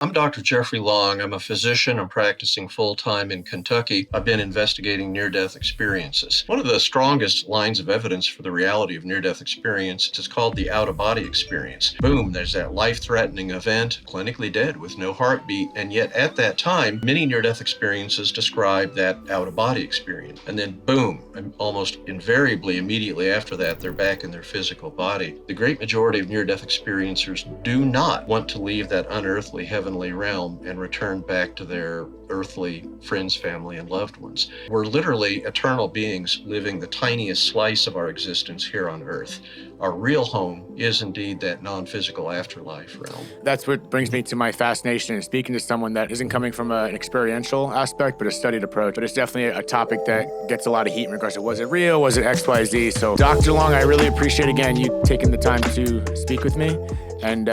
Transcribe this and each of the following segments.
I'm Dr. Jeffrey Long. I'm a physician. I'm practicing full-time in Kentucky. I've been investigating near-death experiences. One of the strongest lines of evidence for the reality of near-death experience is called the out-of-body experience. Boom, there's that life-threatening event, clinically dead with no heartbeat, and yet at that time, many near-death experiences describe that out-of-body experience. And then boom, and almost invariably immediately after that, they're back in their physical body. The great majority of near-death experiencers do not want to leave that unearthly heavenly realm and return back to their earthly friends, family, and loved ones. We're literally eternal beings living the tiniest slice of our existence here on Earth. Our real home is indeed that non-physical afterlife realm. That's what brings me to my fascination in speaking to someone that isn't coming from an experiential aspect, but a studied approach. But it's definitely a topic that gets a lot of heat in regards to, was it real? Was it XYZ? So Dr. Long, I really appreciate, again, you taking the time to speak with me. And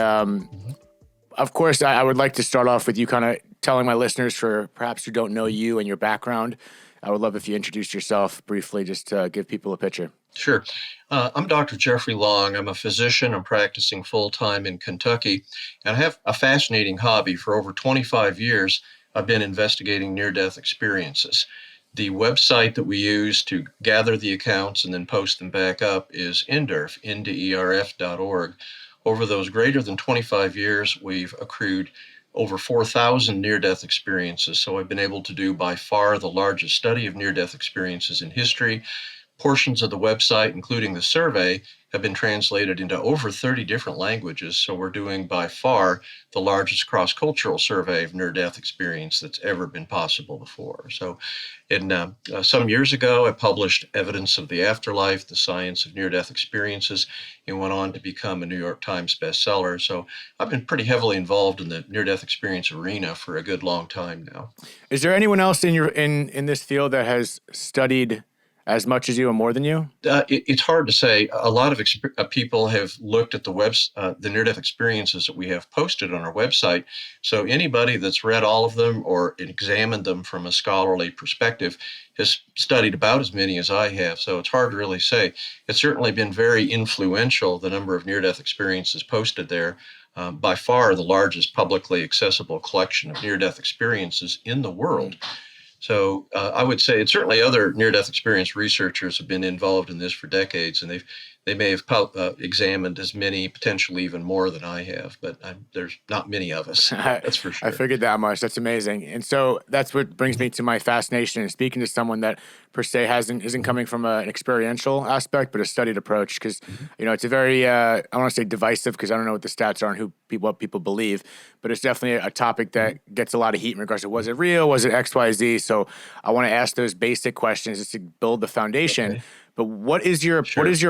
of course, I would like to start off with you kind of telling my listeners, for perhaps who don't know you and your background, I would love if you introduced yourself briefly, just to give people a picture. Sure. I'm Dr. Jeffrey Long. I'm a physician. I'm practicing full-time in Kentucky, and I have a fascinating hobby. For over 25 years, I've been investigating near-death experiences. The website that we use to gather the accounts and then post them back up is NDERF, NDERF.org. Over those greater than 25 years, we've accrued over 4,000 near-death experiences. So I've been able to do by far the largest study of near-death experiences in history. Portions of the website, including the survey, have been translated into over 30 different languages. So we're doing by far the largest cross-cultural survey of near-death experience that's ever been possible before. So some years ago, I published Evidence of the Afterlife, the Science of Near-Death Experiences, and went on to become a New York Times bestseller. So I've been pretty heavily involved in the near-death experience arena for a good long time now. Is there anyone else in this field that has studied as much as you or more than you? It's hard to say. A lot of people have looked at the near-death experiences that we have posted on our website. So anybody that's read all of them or examined them from a scholarly perspective has studied about as many as I have. So it's hard to really say. It's certainly been very influential, the number of near-death experiences posted there. By far the largest publicly accessible collection of near-death experiences in the world. So I would say, and certainly other near-death experience researchers have been involved in this for decades, and they may have examined as many, potentially even more than I have, but there's not many of us. That's for sure. I figured that much. That's amazing. And so that's what brings me to my fascination in speaking to someone that per se isn't coming from an experiential aspect, but a studied approach. Because it's a very I don't want to say divisive, because I don't know what the stats are and what people believe, but it's definitely a topic that gets a lot of heat in regards to, was it real? Was it XYZ? So I want to ask those basic questions just to build the foundation. Okay. But what is your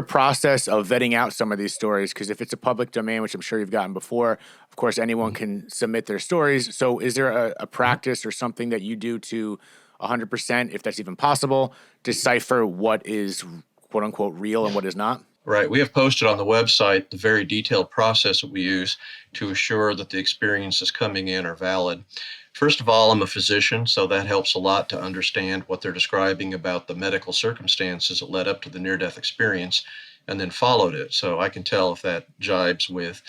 process of vetting out some of these stories? Because if it's a public domain, which I'm sure you've gotten before, of course, anyone can submit their stories. So is there a practice or something that you do to 100%, if that's even possible, decipher what is quote unquote real and what is not? Right. We have posted on the website the very detailed process that we use to assure that the experiences coming in are valid. First of all, I'm a physician, so that helps a lot to understand what they're describing about the medical circumstances that led up to the near-death experience and then followed it. So I can tell if that jibes with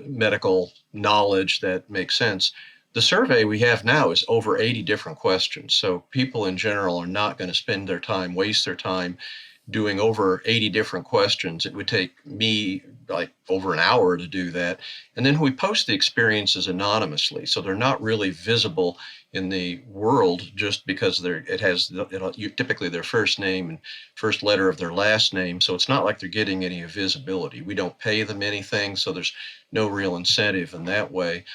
medical knowledge that makes sense. The survey we have now is over 80 different questions. So people in general are not going to waste their time doing over 80 different questions. It would take me like over an hour to do that. And then we post the experiences anonymously. So they're not really visible in the world just because typically their first name and first letter of their last name. So it's not like they're getting any visibility. We don't pay them anything, so there's no real incentive in that way.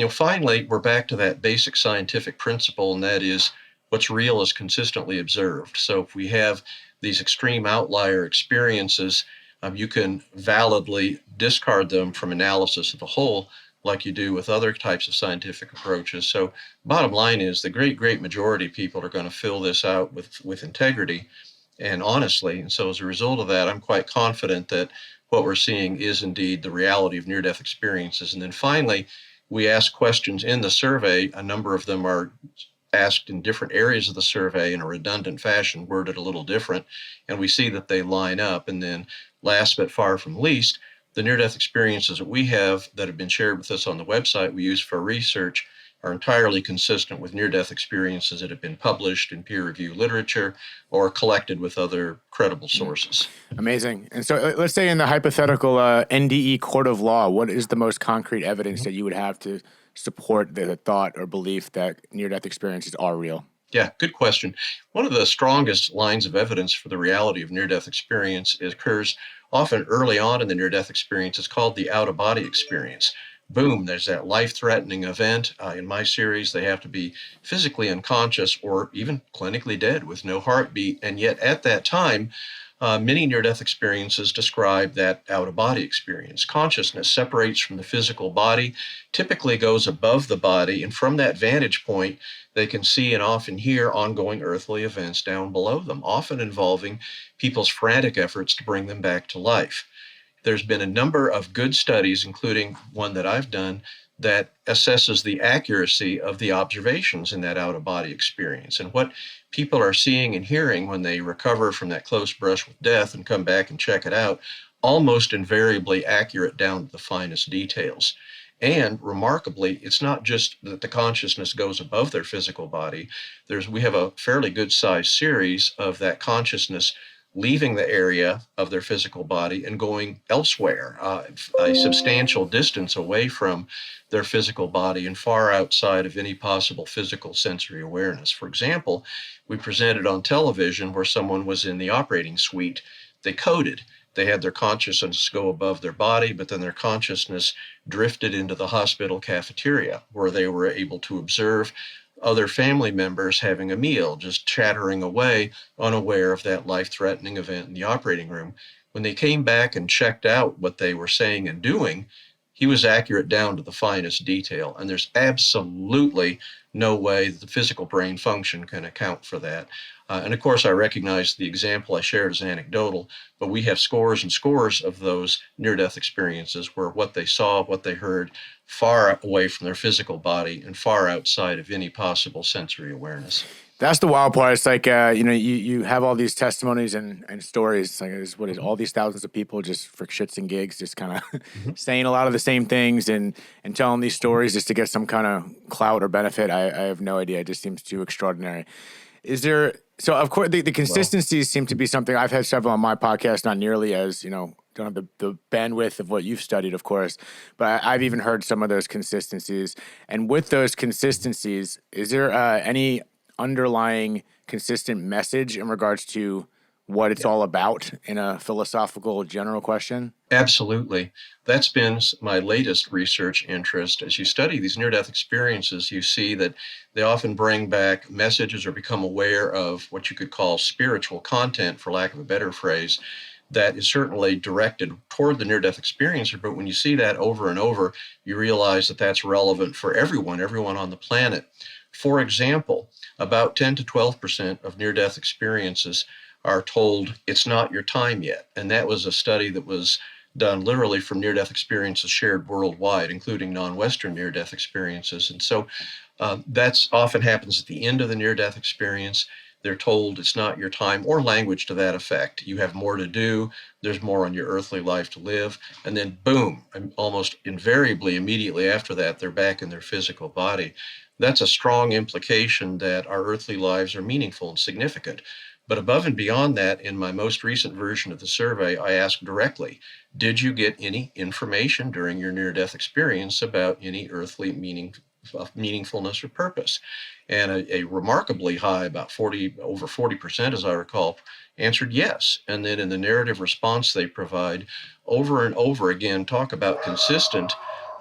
Finally, we're back to that basic scientific principle, and that is what's real is consistently observed. So if we have these extreme outlier experiences, you can validly discard them from analysis of the whole, like you do with other types of scientific approaches. So bottom line is the great majority of people are going to fill this out with integrity and honestly. And so as a result of that, I'm quite confident that what we're seeing is indeed the reality of near-death experiences. And then finally, we ask questions in the survey. A number of them are asked in different areas of the survey in a redundant fashion, worded a little different, and we see that they line up. And then last but far from least, The near-death experiences that we have that have been shared with us on the website we use for research are entirely consistent with near-death experiences that have been published in peer-reviewed literature or collected with other credible sources. Amazing. And so let's say in the hypothetical NDE court of law, what is the most concrete evidence that you would have to support the thought or belief that near-death experiences are real? Yeah, good question. One of the strongest lines of evidence for the reality of near-death experience occurs often early on in the near-death experience. It's called the out-of-body experience. Boom, there's that life-threatening event. In my series, they have to be physically unconscious or even clinically dead with no heartbeat. And yet at that time, many near-death experiences describe that out-of-body experience. Consciousness separates from the physical body, typically goes above the body, and from that vantage point, they can see and often hear ongoing earthly events down below them, often involving people's frantic efforts to bring them back to life. There's been a number of good studies, including one that I've done, that assesses the accuracy of the observations in that out-of-body experience and what people are seeing and hearing when they recover from that close brush with death and come back and check it out, almost invariably accurate down to the finest details. And remarkably, it's not just that the consciousness goes above their physical body. We have a fairly good sized series of that consciousness leaving the area of their physical body and going elsewhere, a substantial distance away from their physical body and far outside of any possible physical sensory awareness. For example, we presented on television where someone was in the operating suite. They coded. They had their consciousness go above their body, but then their consciousness drifted into the hospital cafeteria where they were able to observe other family members having a meal, just chattering away, unaware of that life-threatening event in the operating room. When they came back and checked out what they were saying and doing, he was accurate down to the finest detail. And there's absolutely no way that the physical brain function can account for that. And of course, I recognize the example I shared as anecdotal, but we have scores and scores of those near-death experiences where what they saw, what they heard, far away from their physical body and far outside of any possible sensory awareness. That's the wild part. It's like, you have all these testimonies and stories. It's like, what is all these thousands of people just for shits and gigs, just kind of saying a lot of the same things and telling these stories just to get some kind of clout or benefit. I have no idea. It just seems too extraordinary. So of course the consistencies seem to be something I've had several on my podcast, not nearly as, don't have the bandwidth of what you've studied, of course, but I've even heard some of those consistencies. And with those consistencies, is there any underlying consistent message in regards to what it's all about in a philosophical general question? Absolutely. That's been my latest research interest. As you study these near-death experiences, you see that they often bring back messages or become aware of what you could call spiritual content, for lack of a better phrase, that is certainly directed toward the near-death experiencer. But when you see that over and over, you realize that that's relevant for everyone on the planet. For example, about 10 to 12% of near-death experiences are told it's not your time yet. And that was a study that was done literally from near-death experiences shared worldwide, including non-Western near-death experiences. And so that's often happens at the end of the near-death experience. They're told it's not your time, or language to that effect. You have more to do. There's more on your earthly life to live. And then boom, almost invariably, immediately after that, they're back in their physical body. That's a strong implication that our earthly lives are meaningful and significant. But above and beyond that, in my most recent version of the survey, I asked directly, did you get any information during your near-death experience about any earthly meaningfulness or purpose? And a remarkably high, about over 40%, as I recall, answered yes. And then in the narrative response they provide, over and over again, talk about consistent.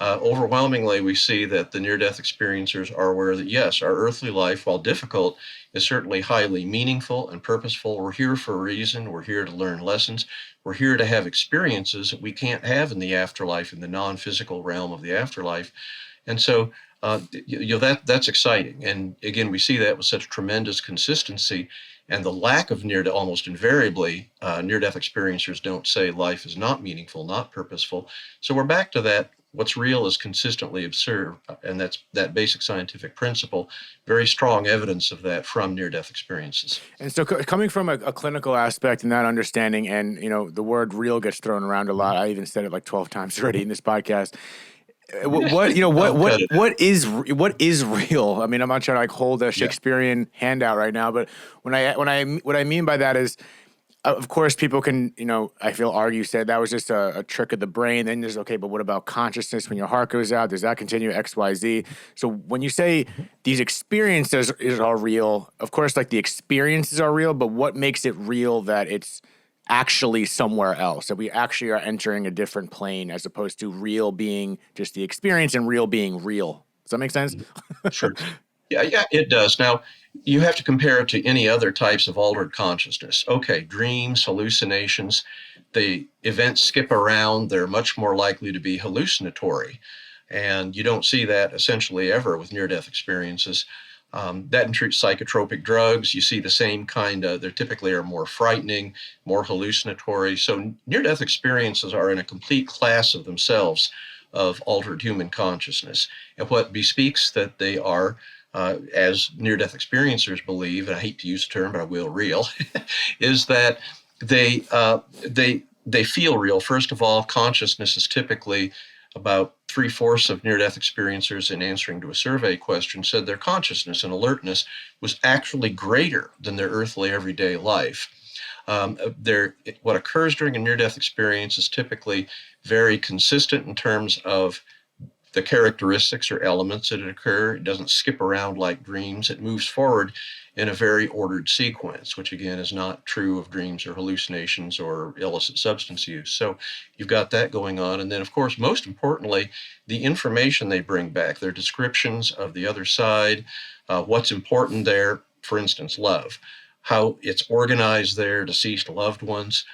Overwhelmingly, we see that the near-death experiencers are aware that, yes, our earthly life, while difficult, is certainly highly meaningful and purposeful. We're here for a reason. We're here to learn lessons. We're here to have experiences that we can't have in the afterlife, in the non-physical realm of the afterlife. And so that's exciting. And again, we see that with such tremendous consistency. And the lack of almost invariably, near-death experiencers don't say life is not meaningful, not purposeful. So we're back to that what's real is consistently observed, and that's that basic scientific principle. Very strong evidence of that from near-death experiences. And so, coming from a clinical aspect and that understanding, and the word "real" gets thrown around a lot. I even said it like 12 times already in this podcast. What I'll cut it. what is real? I mean, I'm not trying to like hold a Yeah. Shakespearean handout right now, but what I mean by that is, of course, people can, I feel argue, say that was just a trick of the brain. Then there's, okay, but what about consciousness when your heart goes out? Does that continue X, Y, Z? So when you say these experiences are real, of course, like the experiences are real, but what makes it real that it's actually somewhere else, that we actually are entering a different plane as opposed to real being just the experience and real being real? Does that make sense? Sure. Yeah, it does. Now, you have to compare it to any other types of altered consciousness. Okay, dreams, hallucinations, the events skip around. They're much more likely to be hallucinatory. And you don't see that essentially ever with near-death experiences. That includes psychotropic drugs. You see the same kind of, they typically are more frightening, more hallucinatory. So near-death experiences are in a complete class of themselves of altered human consciousness. And what bespeaks that they are, as near-death experiencers believe, and I hate to use the term, but I will, real, is that they feel real. First of all, consciousness is typically about 3/4 of near-death experiencers, in answering to a survey question, said their consciousness and alertness was actually greater than their earthly everyday life. What occurs during a near-death experience is typically very consistent in terms of the characteristics or elements that occur. It doesn't skip around like dreams. It moves forward in a very ordered sequence, which again is not true of dreams or hallucinations or illicit substance use. So you've got that going on. And then, of course, most importantly, the information they bring back, their descriptions of the other side, what's important there, for instance, love, how it's organized there, deceased loved ones,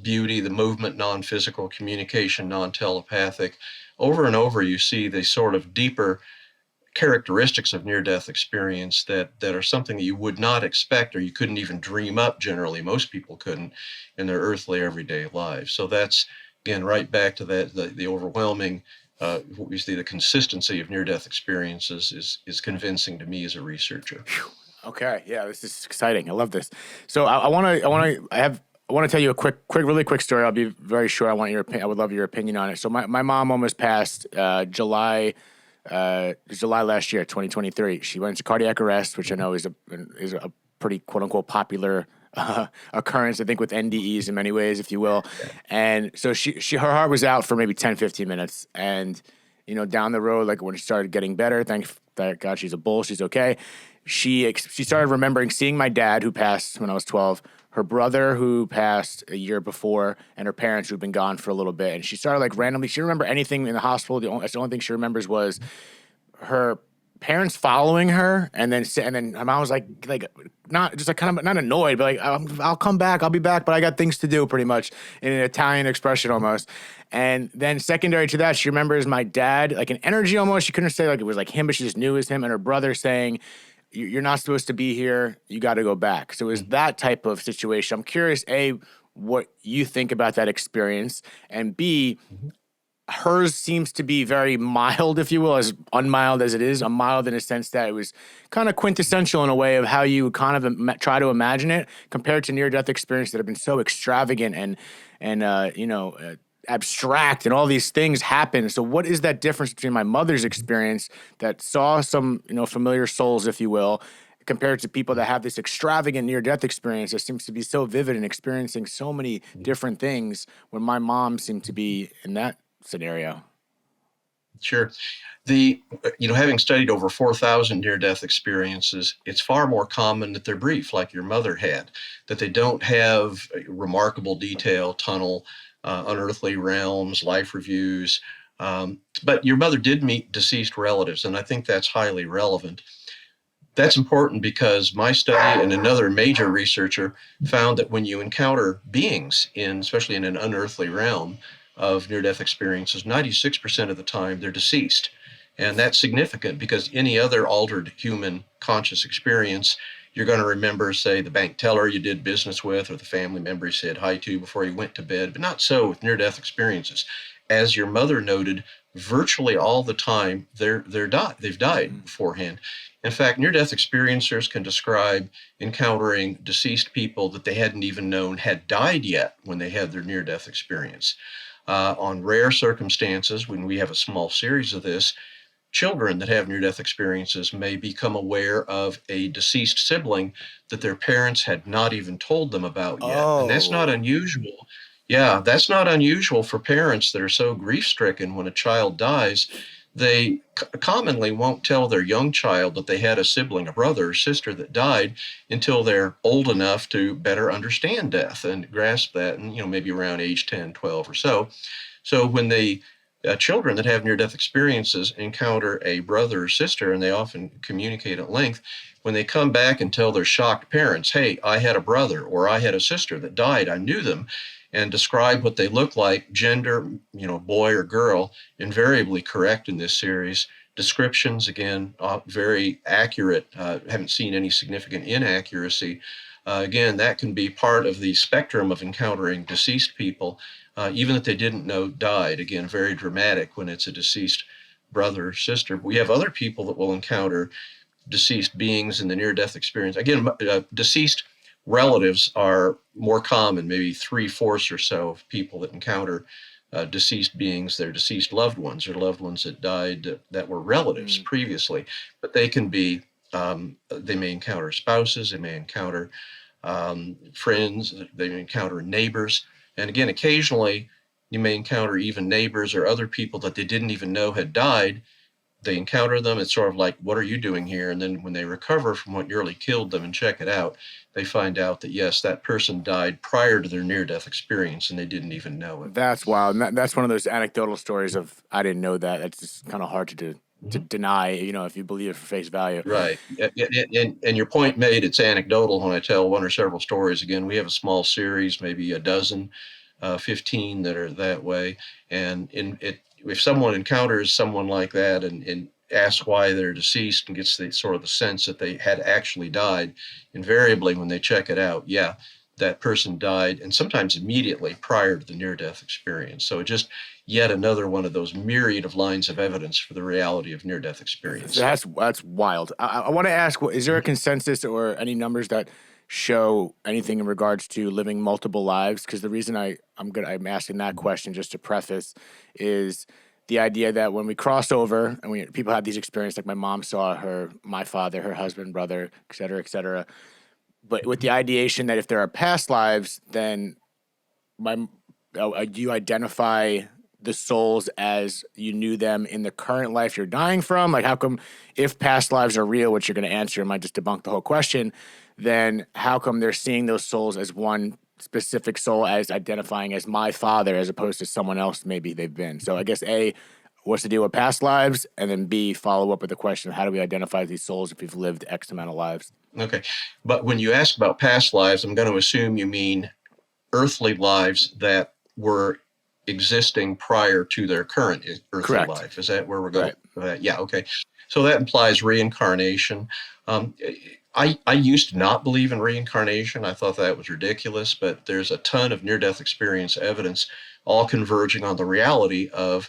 beauty, the movement, non-physical communication, non-telepathic. Over and over, you see the sort of deeper characteristics of near-death experience that are something that you would not expect, or you couldn't even dream up generally. Most people couldn't in their earthly everyday lives. So that's, again, right back to that, the overwhelming, what we see, the consistency of near-death experiences is convincing to me as a researcher. Okay, yeah, this is exciting. I love this. So I want to tell you a really quick story. I'll be very short. I would love your opinion on it. So my mom almost passed July last year, 2023. She went into cardiac arrest, which I know is a pretty quote unquote popular occurrence, I think, with NDEs in many ways, if you will. And so her heart was out for maybe 10, 15 minutes, and down the road, like when she started getting better, thank God she's a bull, she's okay. She started remembering seeing my dad, who passed when I was 12, her brother, who passed a year before, and her parents, who'd been gone for a little bit. And she started like randomly, she didn't remember anything in the hospital. That's the only thing she remembers was her parents following her, and then her mom was like not just like kind of not annoyed, but like, I'll come back, I'll be back, but I got things to do, pretty much in an Italian expression almost. And then secondary to that, she remembers my dad, like an energy almost. She couldn't say like it was like him, but she just knew it was him, and her brother saying, "You're not supposed to be here. You got to go back." So it was that type of situation. I'm curious, A, what you think about that experience, and B, hers seems to be very mild, if you will, as unmild as it is. Mild in a sense that it was kind of quintessential in a way of how you kind of try to imagine it, compared to near-death experiences that have been so extravagant and abstract, and all these things happen. So what is that difference between my mother's experience that saw some, familiar souls, if you will, compared to people that have this extravagant near-death experience that seems to be so vivid and experiencing so many different things, when my mom seemed to be in that scenario? Sure. Having studied over 4,000 near-death experiences, it's far more common that they're brief, like your mother had, that they don't have remarkable detail, tunnel, unearthly realms, life reviews. But your mother did meet deceased relatives, and I think that's highly relevant. That's important because my study and another major researcher found that when you encounter beings, especially in an unearthly realm of near-death experiences, 96% of the time they're deceased. And that's significant because any other altered human conscious experience, you're going to remember, say, the bank teller you did business with, or the family member you said hi to before you went to bed, but not so with near-death experiences. as your mother noted, virtually all the time they've died beforehand. In fact, near-death experiencers can describe encountering deceased people that they hadn't even known had died yet when they had their near-death experience. On rare circumstances, when we have a small series of this, children that have near-death experiences may become aware of a deceased sibling that their parents had not even told them about yet. And that's not Oh, unusual. Yeah, that's not unusual for parents that are so grief-stricken when a child dies. They commonly won't tell their young child that they had a sibling, a brother or sister that died until they're old enough to better understand death and grasp that, and maybe around age 10, 12 or so. So when the children that have near-death experiences encounter a brother or sister, and they often communicate at length, when they come back and tell their shocked parents, hey, I had a brother or I had a sister that died, I knew them, and describe what they look like, gender, boy or girl, invariably correct in this series. Descriptions, again, very accurate, haven't seen any significant inaccuracy. Again, that can be part of the spectrum of encountering deceased people, even that they didn't know died. Again, very dramatic when it's a deceased brother or sister. But we have other people that will encounter deceased beings in the near-death experience. Again, deceased relatives are more common, maybe 3/4 or so of people that encounter deceased beings, their deceased loved ones, or loved ones that died that were relatives previously. But they can be, they may encounter spouses, they may encounter friends, they may encounter neighbors. And again, occasionally you may encounter even neighbors or other people that they didn't even know had died. They encounter them. It's sort of like, what are you doing here? And then when they recover from what nearly killed them and check it out, they find out that, yes, that person died prior to their near-death experience and they didn't even know it. that's wild. And that's one of those anecdotal stories of I didn't know that. That's just kind of hard to do, to deny, if you believe it for face value. Right. And your point made, it's anecdotal when I tell one or several stories. Again, we have a small series, maybe a dozen, 15 that are that way. And if someone encounters someone like that and asks why they're deceased and gets the sort of the sense that they had actually died, invariably when they check it out, yeah, that person died, and sometimes immediately prior to the near-death experience. So just yet another one of those myriad of lines of evidence for the reality of near-death experience. So that's wild. I want to ask, is there a consensus or any numbers that show anything in regards to living multiple lives? Because the reason I'm asking that question, just to preface, is the idea that when we cross over and people have these experiences, like my mom saw my father, her husband, brother, et cetera, but with the ideation that if there are past lives, then do you identify the souls as you knew them in the current life you're dying from? Like, how come, if past lives are real, which you're going to answer, it might just debunk the whole question, then how come they're seeing those souls as one specific soul, as identifying as my father, as opposed to someone else maybe they've been? So I guess A, what's the deal with past lives? And then B, follow up with the question of how do we identify these souls if we've lived X amount of lives? Okay. But when you ask about past lives, I'm going to assume you mean earthly lives that were existing prior to their current earthly Correct. life. Is that where we're going? Right. Yeah, okay. So that implies reincarnation. Um, I used to not believe in reincarnation. I thought that was ridiculous, but there's a ton of near-death experience evidence all converging on the reality of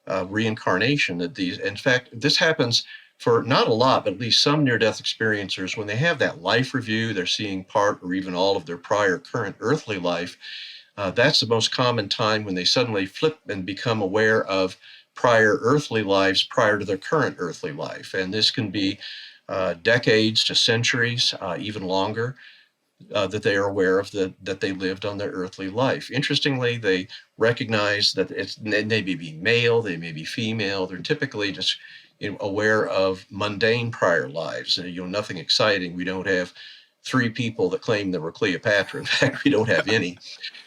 reincarnation. In fact, this happens for not a lot, but at least some near-death experiencers, when they have that life review, they're seeing part or even all of their prior current earthly life. That's the most common time when they suddenly flip and become aware of prior earthly lives prior to their current earthly life. And this can be decades to centuries, even longer, that they are aware of that they lived on their earthly life. Interestingly, they recognize that they may be male, they may be female. They're typically just aware of mundane prior lives. Nothing exciting. We don't have three people that claim they were Cleopatra. In fact, we don't have any.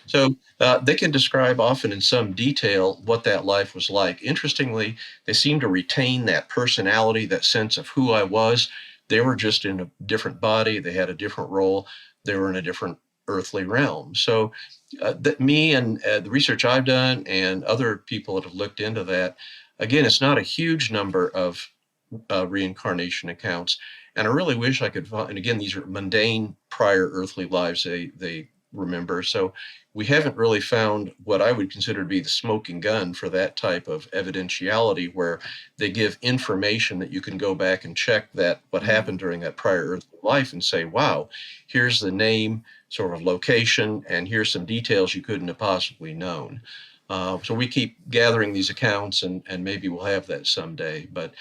So they can describe often in some detail what that life was like. Interestingly, they seem to retain that personality, that sense of who I was. They were just in a different body. They had a different role. They were in a different earthly realm. So me and the research I've done and other people that have looked into that, again, it's not a huge number of reincarnation accounts. And I really wish I could find, and again, these are mundane prior earthly lives they remember. So we haven't really found what I would consider to be the smoking gun for that type of evidentiality, where they give information that you can go back and check that what happened during that prior earthly life and say, wow, here's the name, sort of location, and here's some details you couldn't have possibly known. So we keep gathering these accounts, and maybe we'll have that someday. But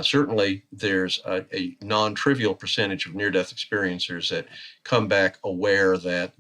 certainly there's a non-trivial percentage of near-death experiencers that come back aware that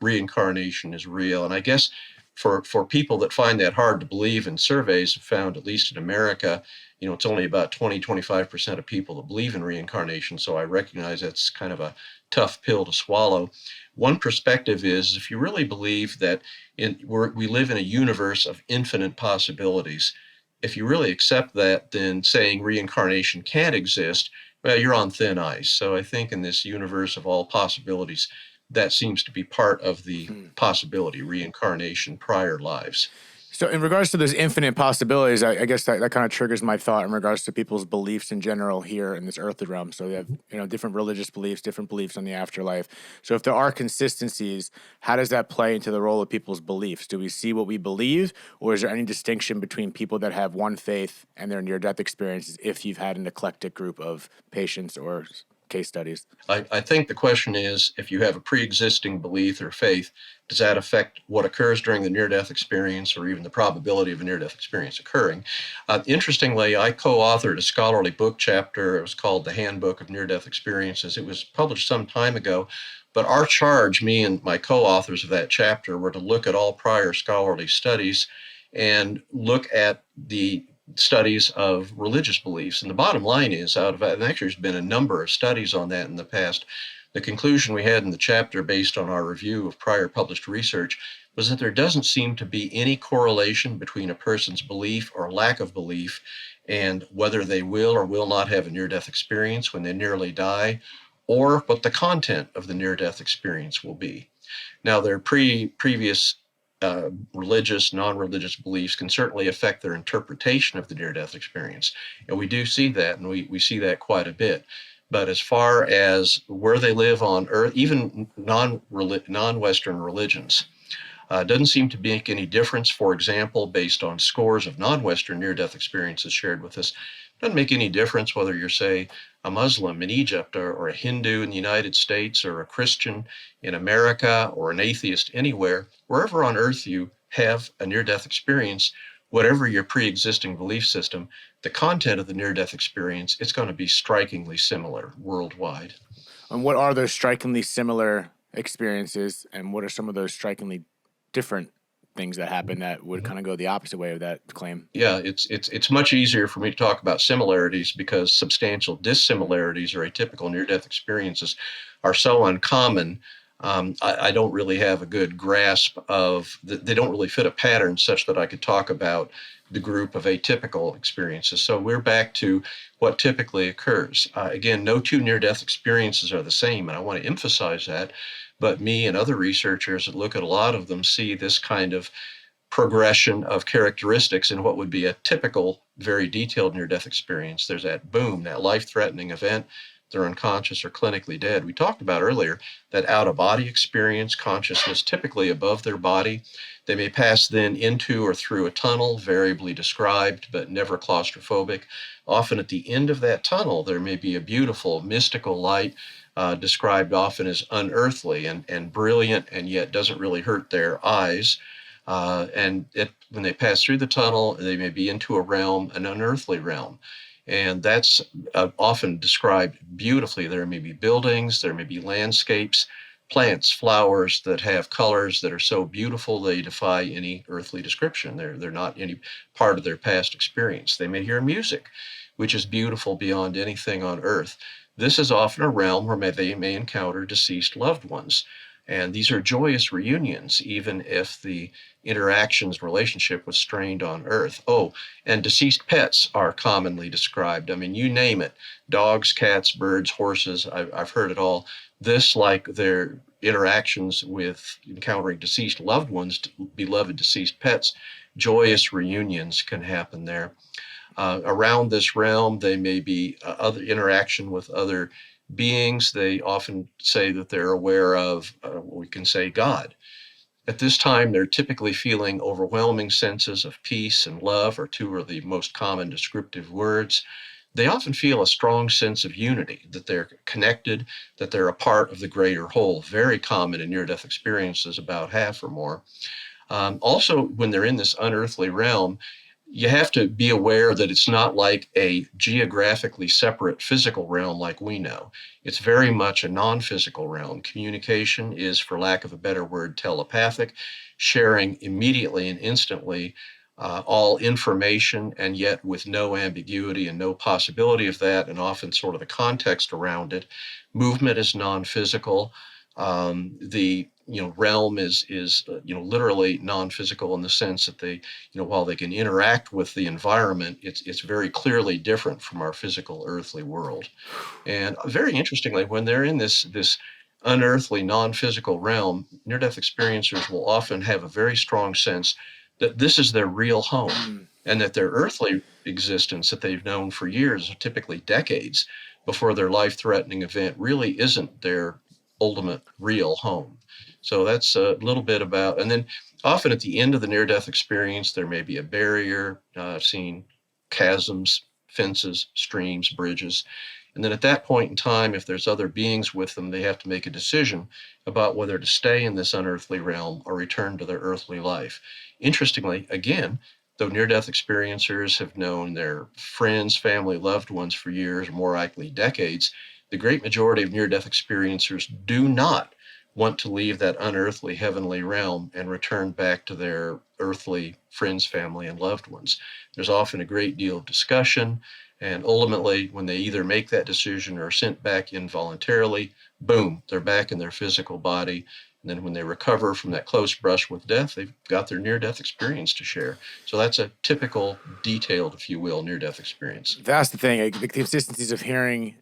reincarnation is real. And I guess for people that find that hard to believe, and surveys have found, at least in America, it's only about 20-25% of people that believe in reincarnation. So I recognize that's kind of a tough pill to swallow. One perspective is, if you really believe that we live in a universe of infinite possibilities, if you really accept that, then saying reincarnation can't exist, well, you're on thin ice. So I think in this universe of all possibilities, that seems to be part of the possibility, reincarnation, prior lives. So in regards to those infinite possibilities, I guess that kind of triggers my thought in regards to people's beliefs in general here in this earthly realm. So they have, different religious beliefs, different beliefs on the afterlife. So if there are consistencies, how does that play into the role of people's beliefs? Do we see what we believe, or is there any distinction between people that have one faith and their near-death experiences if you've had an eclectic group of patients or case studies? I think the question is, if you have a pre-existing belief or faith, does that affect what occurs during the near-death experience, or even the probability of a near-death experience occurring? Interestingly, I co-authored a scholarly book chapter. It was called The Handbook of Near-Death Experiences. It was published some time ago, but our charge, me and my co-authors of that chapter, were to look at all prior scholarly studies and look at the studies of religious beliefs. And the bottom line is, and actually there's been a number of studies on that in the past, the conclusion we had in the chapter based on our review of prior published research was that there doesn't seem to be any correlation between a person's belief or lack of belief and whether they will or will not have a near-death experience when they nearly die, or what the content of the near-death experience will be. Now, their previous religious, non-religious beliefs can certainly affect their interpretation of the near-death experience. And we do see that, and we see that quite a bit. But as far as where they live on Earth, even non-Western religions, doesn't seem to make any difference. For example, based on scores of non-Western near-death experiences shared with us, doesn't make any difference whether you're, say, a Muslim in Egypt, or a Hindu in the United States, or a Christian in America, or an atheist anywhere. Wherever on Earth you have a near-death experience, whatever your pre-existing belief system, the content of the near-death experience, it's going to be strikingly similar worldwide. And what are those strikingly similar experiences, and what are some of those strikingly different things that happen that would kind of go the opposite way of that claim? Yeah, it's much easier for me to talk about similarities, because substantial dissimilarities, or atypical near-death experiences, are so uncommon. I don't really have a good grasp of, they don't really fit a pattern such that I could talk about the group of atypical experiences. So we're back to what typically occurs. Again, no two near-death experiences are the same, and I want to emphasize that. But me and other researchers that look at a lot of them see this kind of progression of characteristics in what would be a typical, very detailed near-death experience. There's that boom, that life-threatening event. They're unconscious or clinically dead. We talked about earlier that out-of-body experience, consciousness typically above their body. They may pass then into or through a tunnel, variably described, but never claustrophobic. Often at the end of that tunnel, there may be a beautiful mystical light, described often as unearthly and brilliant, and yet doesn't really hurt their eyes. When they pass through the tunnel, they may be into a realm, an unearthly realm. And that's often described beautifully. There may be buildings, there may be landscapes, plants, flowers that have colors that are so beautiful they defy any earthly description. They're not any part of their past experience. They may hear music, which is beautiful beyond anything on earth. This is often a realm where they may encounter deceased loved ones. And these are joyous reunions, even if the relationship was strained on Earth. Oh, and deceased pets are commonly described. I mean, you name it: dogs, cats, birds, horses. I've heard it all. This, like their interactions with encountering deceased loved ones, beloved deceased pets, joyous reunions can happen there. Around this realm, they may be other interaction with other beings. They often say that they're aware of, we can say, God. At this time, they're typically feeling overwhelming senses of peace and love, or two are the most common descriptive words. They often feel a strong sense of unity, that they're connected, that they're a part of the greater whole. Very common in near-death experiences, about half or more. Also, when they're in this unearthly realm, you have to be aware that it's not like a geographically separate physical realm like we know. It's very much a non-physical realm. Communication is, for lack of a better word, telepathic, sharing immediately and instantly all information, and yet with no ambiguity and no possibility of that, and often sort of the context around it. Movement is non-physical. The realm is literally non-physical in the sense that they, while they can interact with the environment, it's very clearly different from our physical earthly world. And very interestingly, when they're in this unearthly non-physical realm, near-death experiencers will often have a very strong sense that this is their real home, and that their earthly existence that they've known for years, typically decades, before their life-threatening event, really isn't their ultimate real home. So that's a little bit about, and then often at the end of the near-death experience, there may be a barrier. I've seen chasms, fences, streams, bridges. And then at that point in time, if there's other beings with them, they have to make a decision about whether to stay in this unearthly realm or return to their earthly life. Interestingly, again, though near-death experiencers have known their friends, family, loved ones for years, or more likely decades, the great majority of near-death experiencers do not want to leave that unearthly heavenly realm and return back to their earthly friends, family, and loved ones. There's often a great deal of discussion, and ultimately, when they either make that decision or are sent back involuntarily, boom, they're back in their physical body. And then when they recover from that close brush with death, they've got their near-death experience to share. So that's a typical, detailed, if you will, near-death experience. That's the thing. The consistencies of hearing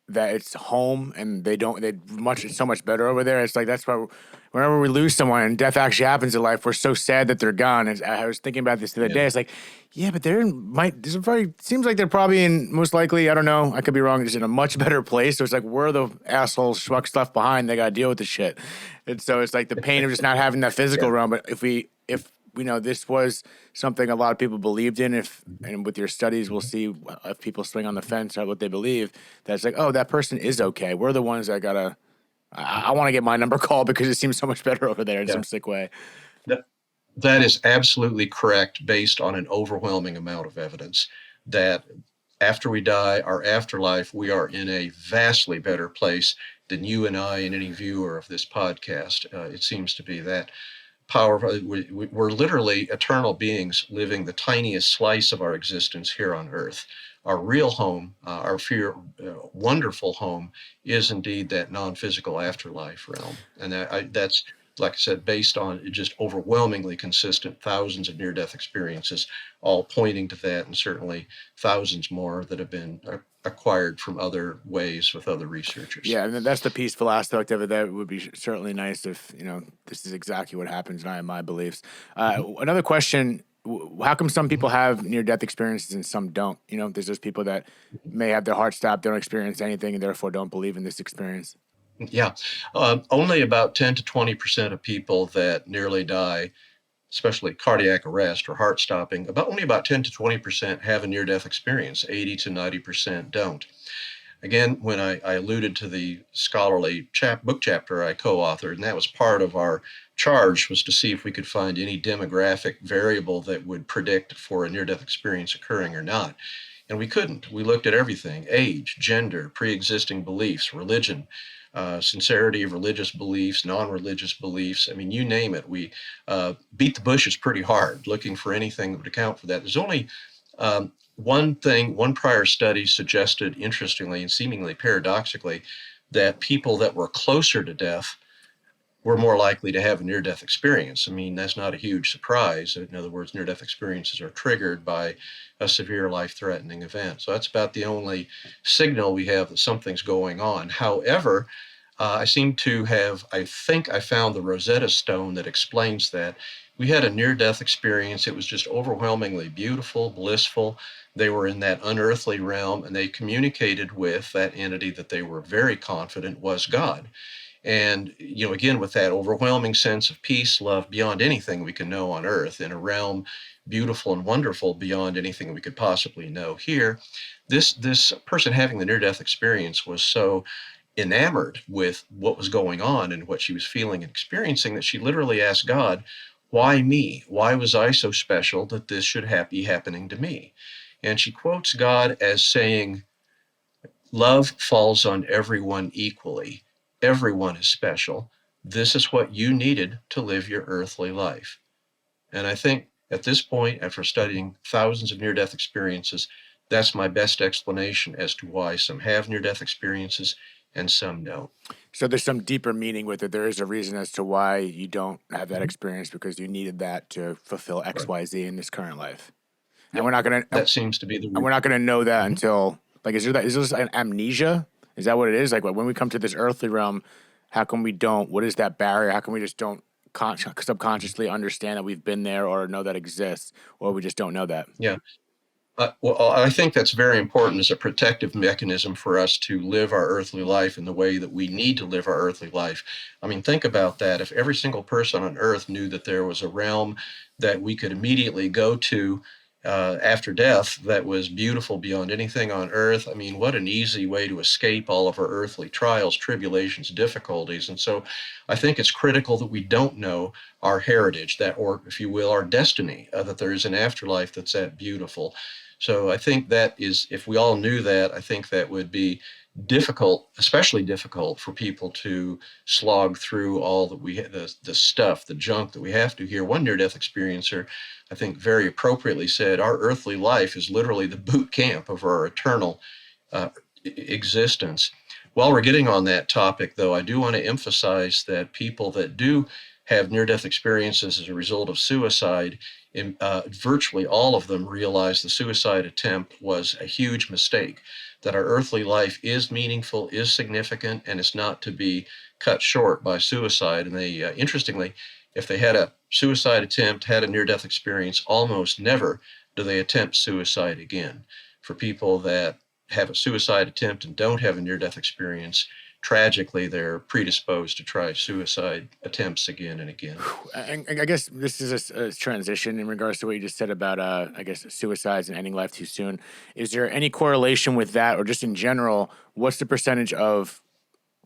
that it's home and they it's so much better over there. It's like, that's why whenever we lose someone and death actually happens in life, we're so sad that they're gone. And I was thinking about this the other day. It's like, yeah, but seems like they're probably most likely, I don't know, I could be wrong, just in a much better place. So it's like, we're the asshole schmucks left behind. They got to deal with the shit. And so it's like the pain of just not having that physical realm. But if we know this was something a lot of people believed in, and with your studies, we'll see if people swing on the fence or what they believe, that's like, oh, that person is okay. We're the ones that I want to get my number called because it seems so much better over there in some sick way. That is absolutely correct, based on an overwhelming amount of evidence that after we die, our afterlife, we are in a vastly better place than you and I and any viewer of this podcast. It seems to be that powerful. We're literally eternal beings living the tiniest slice of our existence here on Earth. Our real home, our wonderful home, is indeed that non-physical afterlife realm. And that's, like I said, based on just overwhelmingly consistent thousands of near-death experiences, all pointing to that, and certainly thousands more that have been acquired from other ways with other researchers. Yeah, and that's the peaceful aspect of it. That would be certainly nice if, this is exactly what happens, and I have my beliefs. Another question, how come some people have near-death experiences and some don't? There's those people that may have their heart stopped, don't experience anything, and therefore don't believe in this experience. Yeah, only about 10 to 20% of people that nearly die, especially cardiac arrest or heart stopping, only about 10 to 20% have a near-death experience. 80 to 90% don't. Again, when I alluded to the scholarly book chapter I co-authored, and that was part of our charge, was to see if we could find any demographic variable that would predict for a near-death experience occurring or not. And we couldn't. We looked at everything: age, gender, pre-existing beliefs, religion, sincerity of religious beliefs, non-religious beliefs. I mean, you name it. We beat the bushes pretty hard looking for anything that would account for that. There's only one prior study suggested, interestingly and seemingly paradoxically, that people that were closer to death were more likely to have a near-death experience. I mean, that's not a huge surprise. In other words, near-death experiences are triggered by a severe life-threatening event. So that's about the only signal we have that something's going on. However, I think I found the Rosetta Stone that explains that. We had a near-death experience. It was just overwhelmingly beautiful, blissful. they were in that unearthly realm, and they communicated with that entity that they were very confident was God. And, again, with that overwhelming sense of peace, love beyond anything we can know on earth, in a realm beautiful and wonderful beyond anything we could possibly know here, this person having the near-death experience was so enamored with what was going on and what she was feeling and experiencing that she literally asked God, why me? Why was I so special that this should be happening to me? And she quotes God as saying, love falls on everyone equally. Everyone is special. This is what you needed to live your earthly life. And I think at this point, after studying thousands of near-death experiences, that's my best explanation as to why some have near-death experiences and some don't. So there's some deeper meaning with it. There is a reason as to why you don't have that Mhm. experience, because you needed that to fulfill X, Right. Y, Z in this current life. And Yep. we're not gonna That seems to be the and root. we're not gonna know that Mhm. until, like, is this an amnesia? Is that what it is? Like, when we come to this earthly realm, how come we don't? What is that barrier? How come we just don't subconsciously understand that we've been there, or know that exists, or we just don't know that? Yeah. Well, I think that's very important as a protective mechanism for us to live our earthly life in the way that we need to live our earthly life. I mean, think about that. If every single person on earth knew that there was a realm that we could immediately go to after death that was beautiful beyond anything on earth, I mean, what an easy way to escape all of our earthly trials, tribulations, difficulties. And so I think it's critical that we don't know our heritage, that, or if you will, our destiny, that there is an afterlife that's that beautiful. So I think that is, if we all knew that, I think that would be difficult, especially difficult for people to slog through all that the stuff, the junk that we have to here. One near-death experiencer, I think, very appropriately said, our earthly life is literally the boot camp of our eternal uh, existence. While we're getting on that topic, though, I do want to emphasize that people that do have near-death experiences as a result of suicide, virtually all of them realize the suicide attempt was a huge mistake, that our earthly life is meaningful, is significant, and is not to be cut short by suicide. And they, interestingly, if they had a suicide attempt, had a near-death experience, almost never do they attempt suicide again. For people that have a suicide attempt and don't have a near-death experience, tragically, they're predisposed to try suicide attempts again and again. And I guess this is a transition in regards to what you just said about, I guess, suicides and ending life too soon. Is there any correlation with that, or just in general, what's the percentage of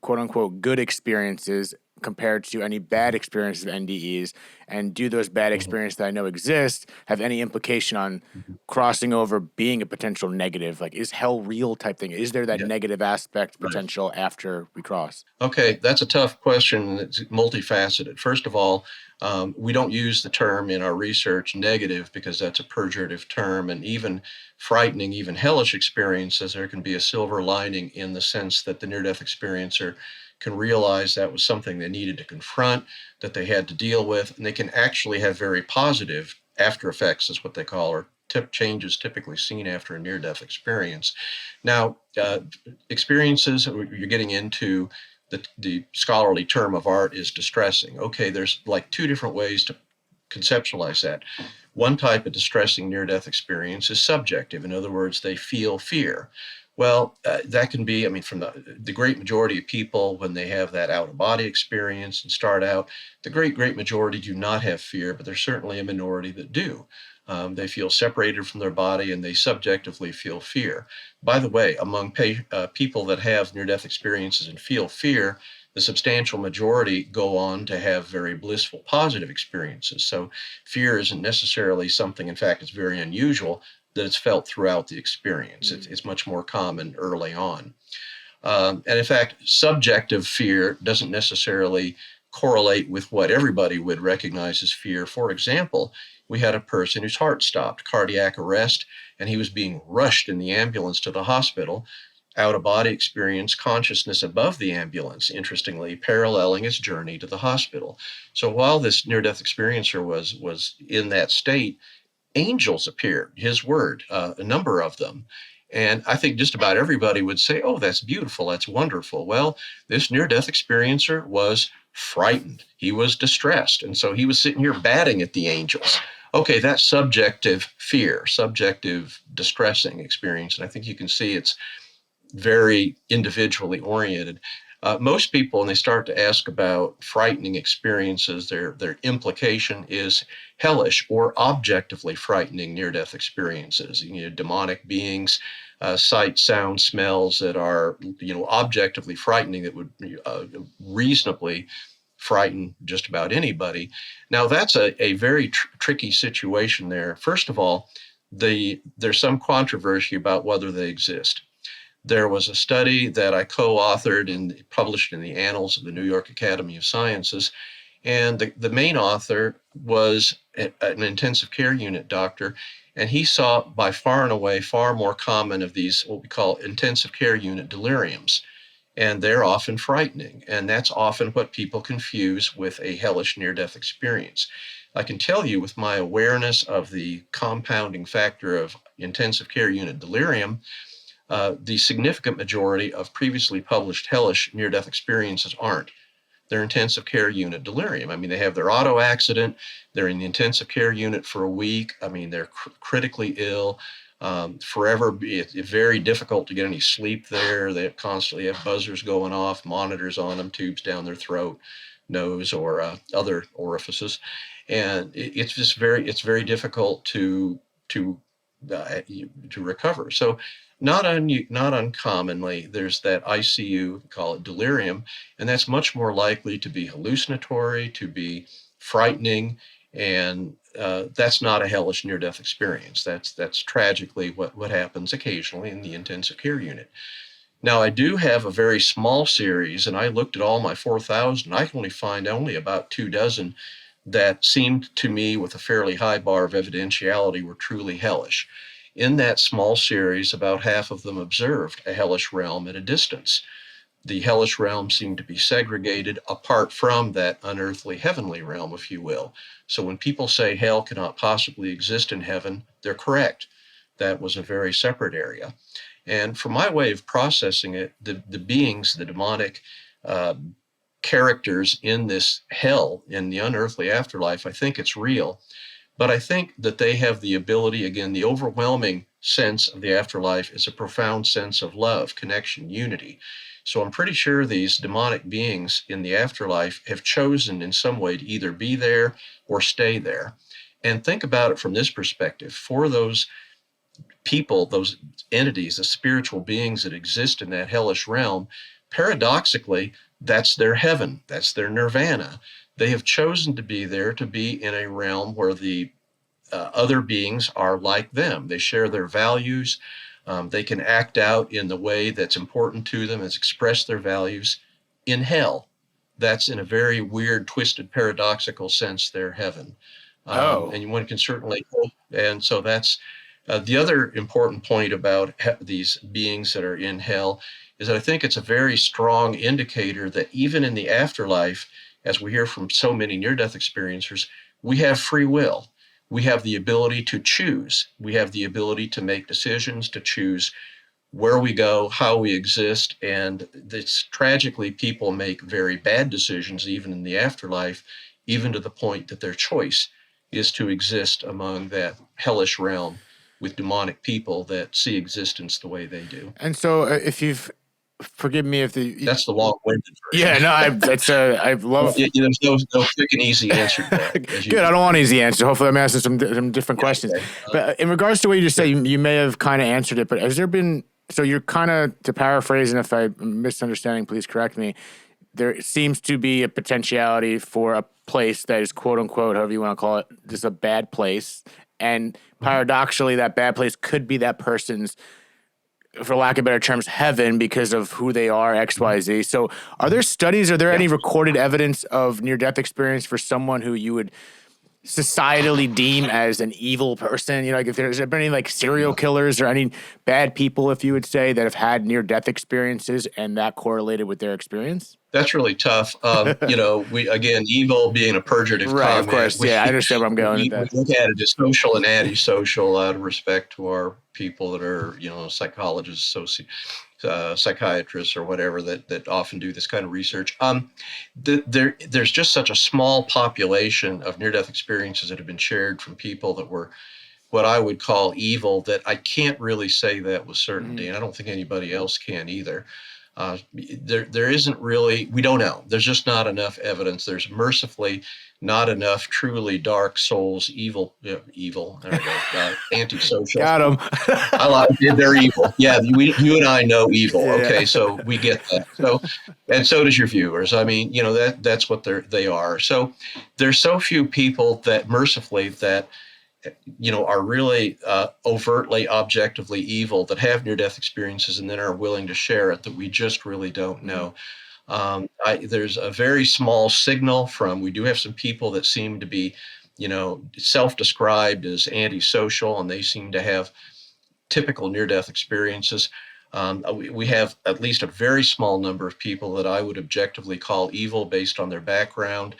quote unquote good experiences compared to any bad experiences of NDEs? And do those bad Mhm. experiences that I know exist have any implication on Mhm. crossing over being a potential negative? Like, is hell real type thing? Is there that Yeah, negative aspect right. potential after we cross? Okay, that's a tough question, and it's multifaceted. First of all, we don't use the term in our research negative because that's a pejorative term, and even frightening, even hellish experiences, there can be a silver lining in the sense that the near-death experiencer can realize that was something they needed to confront, that they had to deal with, and they can actually have very positive after effects, is what they call, or changes typically seen after a near-death experience. Now, experiences you're getting into, the scholarly term of art is distressing. Okay, there's like two different ways to conceptualize that. One type of distressing near-death experience is subjective. In other words, they feel fear. Well, that can be, I mean, from the great majority of people, when they have that out-of-body experience and start out, the great majority do not have fear, but there's certainly a minority that do. They feel separated from their body and they subjectively feel fear. By the way, among people that have near-death experiences and feel fear, the substantial majority go on to have very blissful, positive experiences. So fear isn't necessarily something, in fact, it's very unusual that it's felt throughout the experience. It's much more common early on. And in fact, subjective fear doesn't necessarily correlate with what everybody would recognize as fear. For example, we had a person whose heart stopped, cardiac arrest, and he was being rushed in the ambulance to the hospital. Out of body experience, consciousness above the ambulance, interestingly, paralleling his journey to the hospital. So while this near death experiencer was in that state, angels appeared, his word, a number of them. And I think just about everybody would say, oh, that's beautiful, that's wonderful. Well, this near death experiencer was frightened, he was distressed. And so he was sitting here batting at the angels. Okay, that's subjective fear, subjective distressing experience. And I think you can see it's very individually oriented. Most people, when they start to ask about frightening experiences, their implication is hellish or objectively frightening near-death experiences. Demonic beings, sight, sound, smells that are objectively frightening, that would reasonably frighten just about anybody. Now that's a very tricky situation there. First of all, there's some controversy about whether they exist. There was a study that I co-authored and published in the Annals of the New York Academy of Sciences, and the main author was an intensive care unit doctor, and he saw by far and away far more common of these what we call intensive care unit deliriums, and they're often frightening, and that's often what people confuse with a hellish near-death experience. I can tell you, with my awareness of the compounding factor of intensive care unit delirium, the significant majority of previously published hellish near-death experiences aren't. They're intensive care unit delirium. I mean, they have their auto accident, they're in the intensive care unit for a week. I mean, they're critically ill, forever. It's very difficult to get any sleep there. They constantly have buzzers going off, monitors on them, tubes down their throat, nose, or other orifices. And it's very difficult to recover. So not uncommonly, there's that ICU, call it delirium, and that's much more likely to be hallucinatory, to be frightening, and that's not a hellish near-death experience. That's tragically what happens occasionally in the intensive care unit. Now, I do have a very small series, and I looked at all my 4,000. I can only find about 24 that seemed to me, with a fairly high bar of evidentiality, were truly hellish. In that small series, about half of them observed a hellish realm at a distance. The hellish realm seemed to be segregated apart from that unearthly heavenly realm, if you will. So when people say hell cannot possibly exist in heaven, they're correct. That was a very separate area. And for my way of processing it, the beings, the demonic characters in this hell, in the unearthly afterlife, I think it's real. But I think that they have the ability, again, the overwhelming sense of the afterlife is a profound sense of love, connection, unity. So I'm pretty sure these demonic beings in the afterlife have chosen in some way to either be there or stay there. And think about it from this perspective. For those people, those entities, the spiritual beings that exist in that hellish realm, paradoxically, that's their heaven, that's their nirvana. They have chosen to be there, to be in a realm where the other beings are like them. They share their values. They can act out in the way that's important to them, as express their values. In hell, that's, in a very weird, twisted, paradoxical sense, their heaven. And one can certainly hope. And so that's the other important point about these beings that are in hell, is that I think it's a very strong indicator that even in the afterlife, as we hear from so many near-death experiencers, we have free will. We have the ability to choose. We have the ability to make decisions, to choose where we go, how we exist. And it's tragically, people make very bad decisions even in the afterlife, even to the point that their choice is to exist among that hellish realm with demonic people that see existence the way they do. And so if you've, forgive me if that's the long-winded version. Yeah, no, I love. There's no quick and easy answer to that. Good. I don't want easy answers. Hopefully, I'm asking some different questions. Okay. But in regards to what you just said, you may have kind of answered it. But has there been? So you're kind of, to paraphrase, and if I'm misunderstanding, please correct me. There seems to be a potentiality for a place that is, quote unquote, however you want to call it, just a bad place, and paradoxically, that bad place could be that person's, for lack of better terms, heaven, because of who they are, X, Y, Z. So are there studies, are there any recorded evidence of near-death experience for someone who you would societally deem as an evil person? Like if there's been any like serial killers or any bad people, if you would say, that have had near-death experiences and that correlated with their experience? That's really tough. We again, evil being a purgative Right, of comment, course. Yeah, I understand where I'm going with we that. look at it as social and antisocial out of respect to our people that are, psychologists, psychiatrists, or whatever that often do this kind of research. There's just such a small population of near-death experiences that have been shared from people that were what I would call evil that I can't really say that with certainty, Mhm. and I don't think anybody else can either. There isn't really, we don't know. There's just not enough evidence. There's mercifully not enough truly dark souls, evil. There we go. Antisocial. Got him. I like they're evil. Yeah, you and I know evil. Yeah. Okay, so we get that. So, and so does your viewers. I mean, that's what they are. So there's so few people that mercifully that are really overtly, objectively evil that have near-death experiences and then are willing to share it that we just really don't know. There's a very small signal from, we do have some people that seem to be, self-described as antisocial, and they seem to have typical near-death experiences. We have at least a very small number of people that I would objectively call evil based on their background.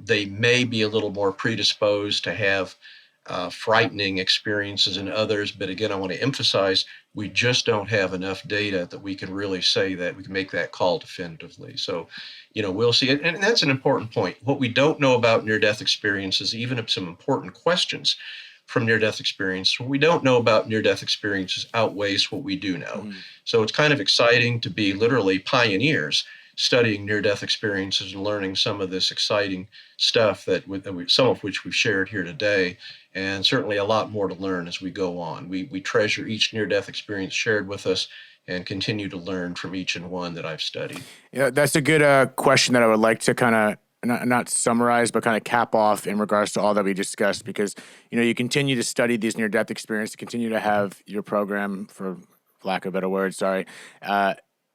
They may be a little more predisposed to have frightening experiences in others. But again, I want to emphasize we just don't have enough data that we can really say that we can make that call definitively. So, we'll see it. And that's an important point. What we don't know about near-death experiences, even if some important questions from near-death experience, what we don't know about near-death experiences outweighs what we do know. So it's kind of exciting to be literally pioneers studying near-death experiences and learning some of this exciting stuff some of which we've shared here today, and certainly a lot more to learn as we go on. We treasure each near-death experience shared with us and continue to learn from each and one that I've studied. Yeah, that's a good question that I would like to kind of not summarize, but kind of cap off in regards to all that we discussed, because you continue to study these near-death experiences, continue to have your program, for lack of a better word. Sorry.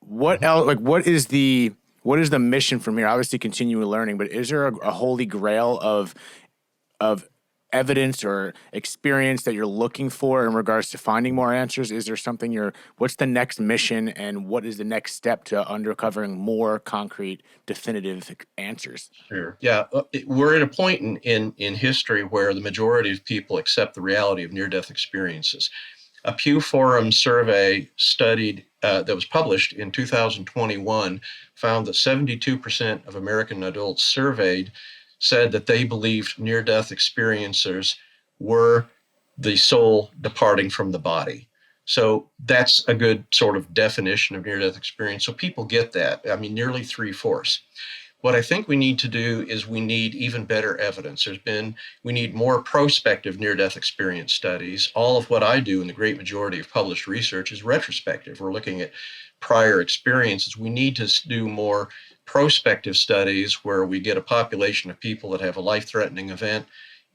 What else? Like, what is the mission from here? Obviously, continue learning, but is there a holy grail of evidence or experience that you're looking for in regards to finding more answers? Is there something what's the next mission, and what is the next step to uncovering more concrete, definitive answers? Sure. Yeah, we're at a point in history where the majority of people accept the reality of near-death experiences. A Pew Forum survey that was published in 2021 found that 72% of American adults surveyed said that they believed near-death experiencers were the soul departing from the body. So that's a good sort of definition of near-death experience. So people get that. I mean, nearly three-fourths. What I think we need to do is we need even better evidence. We need more prospective near-death experience studies. All of what I do in the great majority of published research is retrospective. We're looking at prior experiences. We need to do more prospective studies where we get a population of people that have a life-threatening event,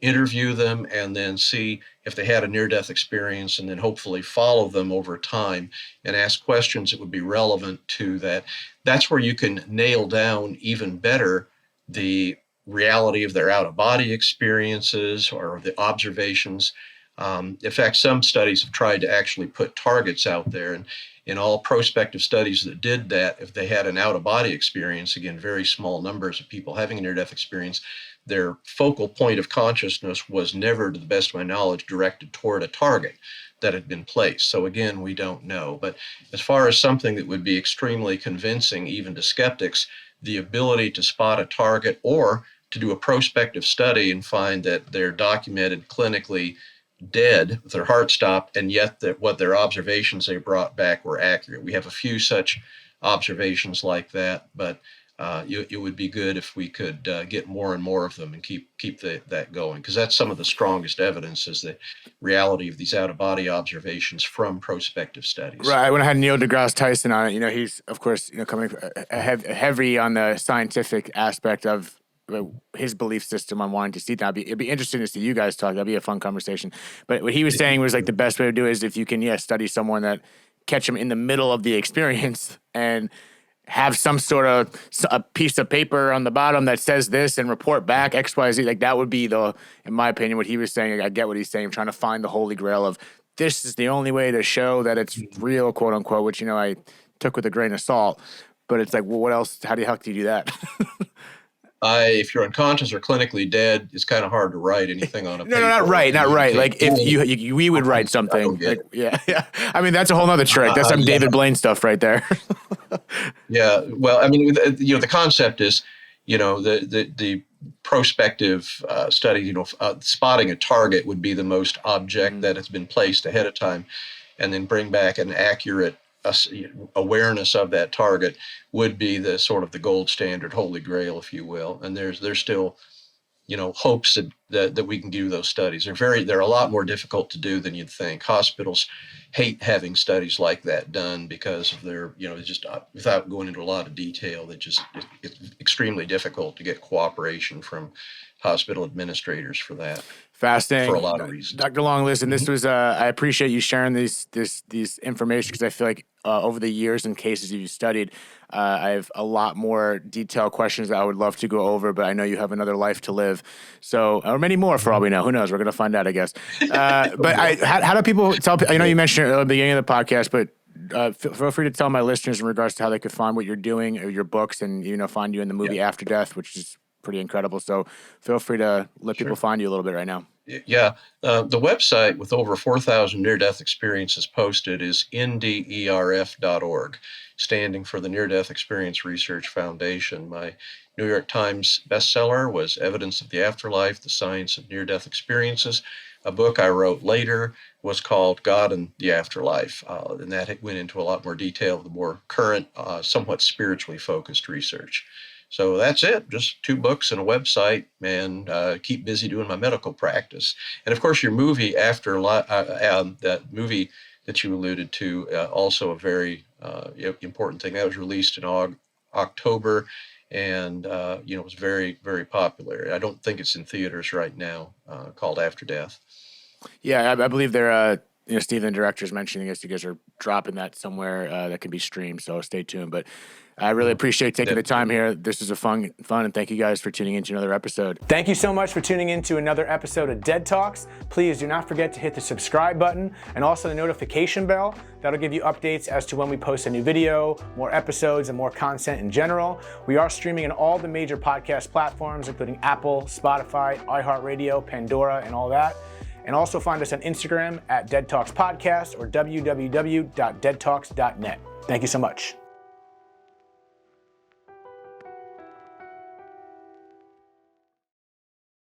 interview them, and then see if they had a near-death experience, and then hopefully follow them over time and ask questions that would be relevant to that. That's where you can nail down even better the reality of their out-of-body experiences or the observations. In fact, some studies have tried to actually put targets out there, and in all prospective studies that did that, if they had an out-of-body experience, again, very small numbers of people having a near-death experience, their focal point of consciousness was never, to the best of my knowledge, directed toward a target that had been placed. So again, we don't know. But as far as something that would be extremely convincing, even to skeptics, the ability to spot a target or to do a prospective study and find that they're documented clinically dead with their heart stopped, and yet that what their observations they brought back were accurate. We have a few such observations like that, but it would be good if we could get more and more of them and keep that going, because that's some of the strongest evidence is the reality of these out-of-body observations from prospective studies. Right. When I had Neil deGrasse Tyson on it, he's of course coming heavy on the scientific aspect of his belief system on wanting to see that. It'd be interesting to see you guys talk. That'd be a fun conversation. But what he was saying was like the best way to do it is if you can, study someone that catch them in the middle of the experience and have some sort of a piece of paper on the bottom that says this and report back X, Y, Z. Like that would be in my opinion, what he was saying. I get what he's saying, trying to find the holy grail of this is the only way to show that it's real, quote unquote, which, I took with a grain of salt. but it's like, well, what else? How the heck do you do that? If you're unconscious or clinically dead, it's kind of hard to write anything on a paper. No, not right. You Like if we would write I something, don't get like, it. yeah. I mean, that's a whole nother trick. That's some Yeah. David Blaine stuff right there. Yeah, well, I mean, the concept is, the prospective study, spotting a target would be the most object that has been placed ahead of time, and then bring back an accurate awareness of that target would be the sort of the gold standard, holy grail, if you will. And there's still, hopes that we can do those studies. They're a lot more difficult to do than you'd think. Hospitals hate having studies like that done because of their, just without going into a lot of detail, it's extremely difficult to get cooperation from hospital administrators for that. Fascinating. For a lot of reasons. Dr. Long, listen, this was, I appreciate you sharing these information, because I feel like over the years and cases you've studied, I have a lot more detailed questions that I would love to go over, but I know you have another life to live. So, or many more for all we know. Who knows? We're going to find out, I guess. But how do people tell, I know you mentioned it at the beginning of the podcast, but feel free to tell my listeners in regards to how they could find what you're doing or your books, and, find you in the movie After Death, which is pretty incredible. So feel free to let people find you a little bit right now. Yeah. The website with over 4,000 near-death experiences posted is NDERF.org, standing for the Near-Death Experience Research Foundation. My New York Times bestseller was Evidence of the Afterlife, The Science of Near-Death Experiences. A book I wrote later was called God and the Afterlife, and that went into a lot more detail of the more current, somewhat spiritually focused research. So that's it. Just 2 books and a website, and keep busy doing my medical practice. And of course, your movie that movie that you alluded to, also a very important thing. That was released in October, and was very, very popular. I don't think it's in theaters right now. Called After Death. Yeah, I believe they're. Steve, the director, is mentioning this. You guys are dropping that somewhere that can be streamed, so stay tuned. But I really appreciate taking the time here. This is a fun, and thank you guys for tuning into another episode. Thank you so much for tuning into another episode of Dead Talks. Please do not forget to hit the subscribe button and also the notification bell. That'll give you updates as to when we post a new video, more episodes, and more content in general. We are streaming on all the major podcast platforms, including Apple, Spotify, iHeartRadio, Pandora, and all that. And also find us on Instagram at Dead Talks Podcast or www.deadtalks.net. Thank you so much.